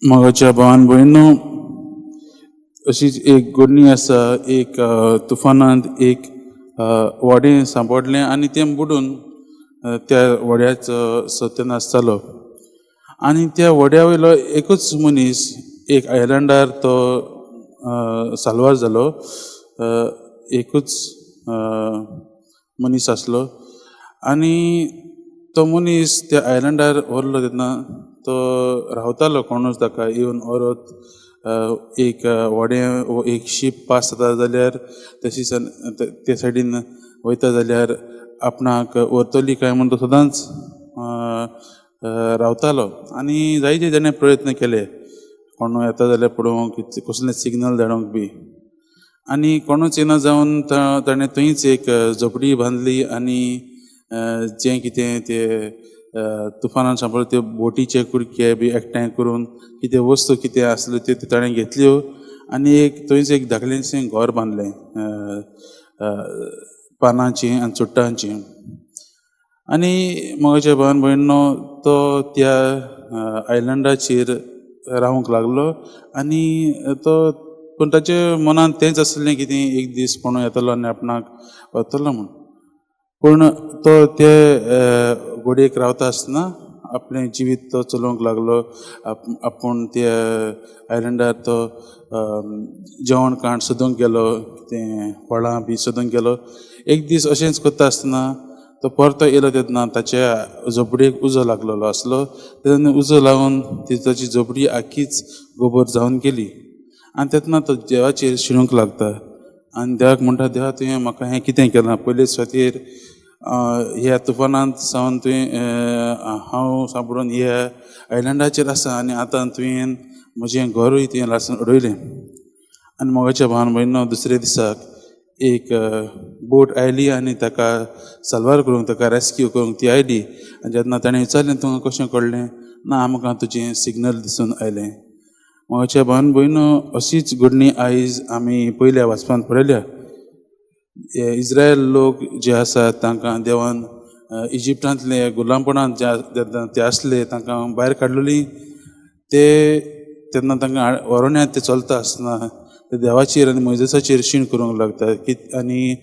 मोगाच्या भावान भयणो, अशीच एक गोडणी आसा. एक तुफानांत एक व्हडें सांपडलें आनी तें बुडून त्या व्हड्याचो सत्यानाश जालो. आनी त्या व्हड्या वयलो एकूच मनीस, एक आयलंडार तो साल्वार जालो. एकूच मनीस आसलो आनी तो मनीस त्या आयलंडार व्हरलो तेन्ना तो रावतालो. कोणूच ताका येवन व्हरत एक व्हडें एक शीप पास जाता जाल्यार तशीच ते सायडीन वयता जाल्यार आपणाक व्हरतली काय म्हूण तो सदांच रावतालो. आनी जायते ताणें प्रयत्न केले कोणूय येता जाल्यार पळोवंक, कसलें सिग्नल धाडूंक बी. आनी कोणूच येना जावन ताणें थंयच एक झोपडी बांदली आनी जें कितें ते तुफानान सांपडले त्यो बोटीचे कुडके बी एकठांय करून कितें वस्तू कितें आसल्यो त्यो ताणें घेतल्यो आनी थंयच एक धाकलेंशें घर बांदलें पानांचीं आनी चुट्टांचीं. आनी मोगाच्या भावान भयणो, तो त्या आयलंडाचेर रावूंक लागलो. आनी तो पूण ताच्या मनांत तेंच आसलें कितें एक दीस कोणूय येतलो आनी आपणाक व्हरतलो म्हूण. पूण तो ते घोडयेक रावता आसतना आपलें जिवीत तो चलोवंक लागलो. आपूण त्या आयलंडार तो जेवण खाण सोदूंक गेलो, तें फळां बी सोदूंक गेलो. एक दीस अशेंच करता आसतना तो परतो येयलो तेन्ना ताच्या झोपडेक उजो लागलेलो आसलो. तेन्ना उजो लागून ताची झोपडी आख्खीच गोबर जावन गेली. आनी तेन्ना तो देवाचेर शिरूंक लागता आनी देवाक म्हणटा, देवा तुवें म्हाका हें कितें केलां? पयलेच फावटीर ह्या तुफानांत सावन तुवें हांव सांपडून ह्या आयलंडाचेर आसा आनी आतां तुवें म्हजें घरूय तुवें लासून उडयलें. आनी मोगाच्या भावान भयणो, दुसरे दिसाक एक बोट आयली आनी ताका साल्वार करूंक, ताका रेस्क्यू करूंक ती आयली. आनी जेन्ना ताणें विचारलें तुका कशें कळलें? ना, आमकां तुजें सिग्नल दिसून आयलें. मोगाच्या भावान भयणो, अशीच घडणी आयज आमी पयल्या वाचपांत पळयल्या. इज्रायल लोक जे आसात तांकां देवान इजिप्टांतले गुलामपणांत जे आसले तांकां भायर काडलेलीं. ते तेन्ना तांकां व्हरोन ते चलता आसतना ते देवाचेर आनी मोइजेसाचेर शीण करूंक लागतात. आनी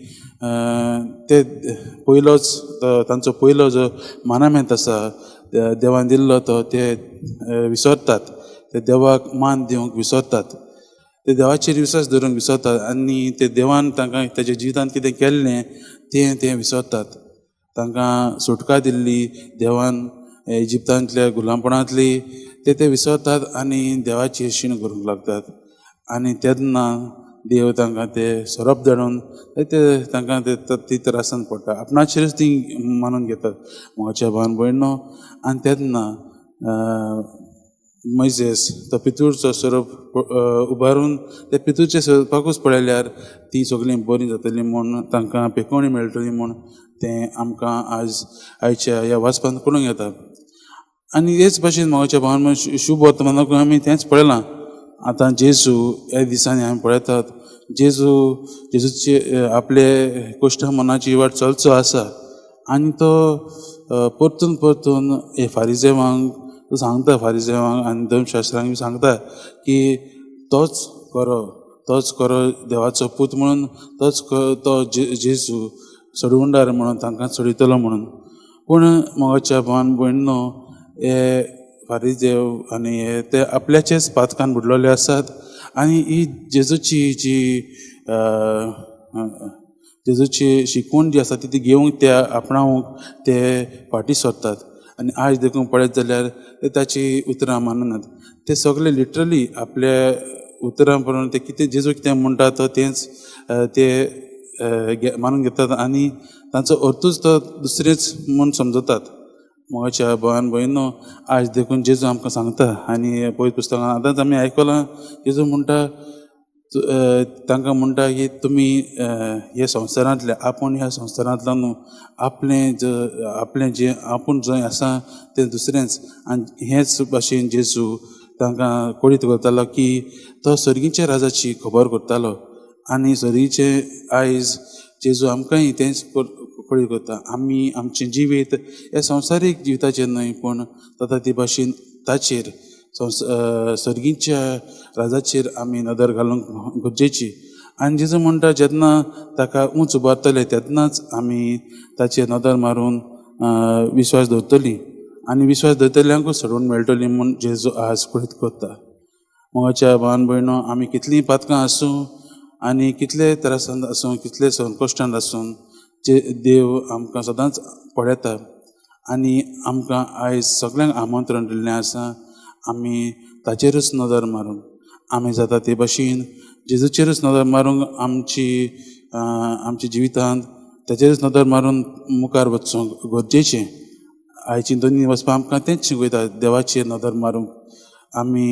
ते पयलोच तांचो पयलो जो मानामेंत आसा देवान दिल्लो तो ते विसरतात. ते देवाक मान दिवंक विसरतात. ते देवाचेर विश्वास दवरूंक विसरतात आनी ते देवान तांकां ताच्या जिवितांत कितें केल्लें तें विसरतात. तांकां सुटका दिल्ली देवान इजिप्तांतल्या गुलामपणांतली ते विसरतात आनी देवाचेर शीण करूंक लागतात. आनी तेन्ना देव तांकां ते सोरोप धाडून तांकां ती त्रासान पडटा. आपणाचेरच ती मानून घेतात मोगाच्या भावान भयणो. आनी तेन्ना मोइजेस तो पितूरचो स्वरूप उबारून त्या पितूरच्या स्वरुपाकूच पळयल्यार ती सगळीं बरीं जातलीं म्हूण, तांकां पेखवणी मेळटली म्हूण तें आमकां आयच्या ह्या वाचपांत कळूंक येता. आनी हेच भाशेन मोगाच्या भावान शुभ वर्तमानाकूय आमी तेंच पळयलां. आतां जेजू ह्या दिसांनी आमी पळयतात, जेजूचे आपले कोश्टा मनाची वाट चलचो आसा. आनी तो परतून परतून हे फारिजेवांक तो सांगता, फारिजेवांक आनी धर्मशास्त्रांक बी सांगता की तोच खरो देवाचो पूत म्हणून, तो जेजू सोडवणदार म्हणून तांकां सोडितलो म्हणून. पूण मोगाच्या भावान भयणो, हे फारिजेव आनी हे ते आपल्याचेच पातकान बुडलेले आसात. आनी ही जेजूची शिकवण जी आसा ती घेवंक ते आपणावंक ते फाटीं सरतात. आनी आयज देखून पळयत जाल्यार ते ताची उतरां माननात. ते सगळे लिटरली आपल्या उतरां पळोवन ते कितें जेजू कितें म्हणटा तो तेंच ते मानून घेतात आनी तांचो अर्थूच तो दुसरेच म्हूण समजतात. मोगाच्या भावान भयणो, आयज देखून जेजू आमकां सांगता आनी पवित्र पुस्तकांत आतांच आमी आयकलां, जेजू म्हणटा तांकां म्हणटा की तुमी हे संवसारांतले, आपूण ह्या संवसारांतलो न्हू, आपलें जें आपूण जंय आसा तें दुसरेंच. आनी हेच भाशेन जेजू तांकां कळीत करतालो की तो सर्गीच्या राजाची खबर करतालो. आनी सर्गीचे आयज जेजू आमकांय तेंच कळीत करता. आमी आमचें जिवीत हे संवसारीक जिविताचेर न्हय, पूण ताता ती भाशेन ताचेर सर्गीच्या राजाचेर आमी नदर घालूंक गरजेची आनी जेजू म्हणटा जेन्ना ताका उंच उबारतले तेन्नाच आमी ताचेर नदर मारून विश्वास दवरतली आनी विश्वास दवरतल्यांकूच सोडून मेळटली म्हूण जेजू आज कुडीत करता. मोगाच्या भावान भयणो, आमी कितलीं पातकां आसूं आनी कितले त्रासांत आसूं, कितले संकश्टांत आसूं, जे देव आमकां सदांच पळयता आनी आमकां आयज सगळ्यांक आमंत्रण दिल्लें आसा. आमी ताचेरूच नदर मारूंक, आमी जाता ते भाशेन जेजूचेरूच नदर मारूंक आमच्या जिवितांत ताचेरूच नदर मारून मुखार वचूंक गरजेचें. आयची दोनी वचपाक आमकां तेंच शिकयता, देवाचेर नदर मारूंक. आमी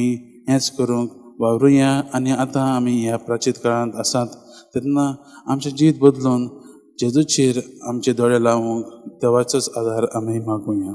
हेंच करूंक वावरुया आनी आतां आमी ह्या प्राचीत काळांत आसात तेन्ना आमचें जीत बदलून जेजूचेर आमचे दोळे लावूंक देवाचोच आदार आमी मागुया.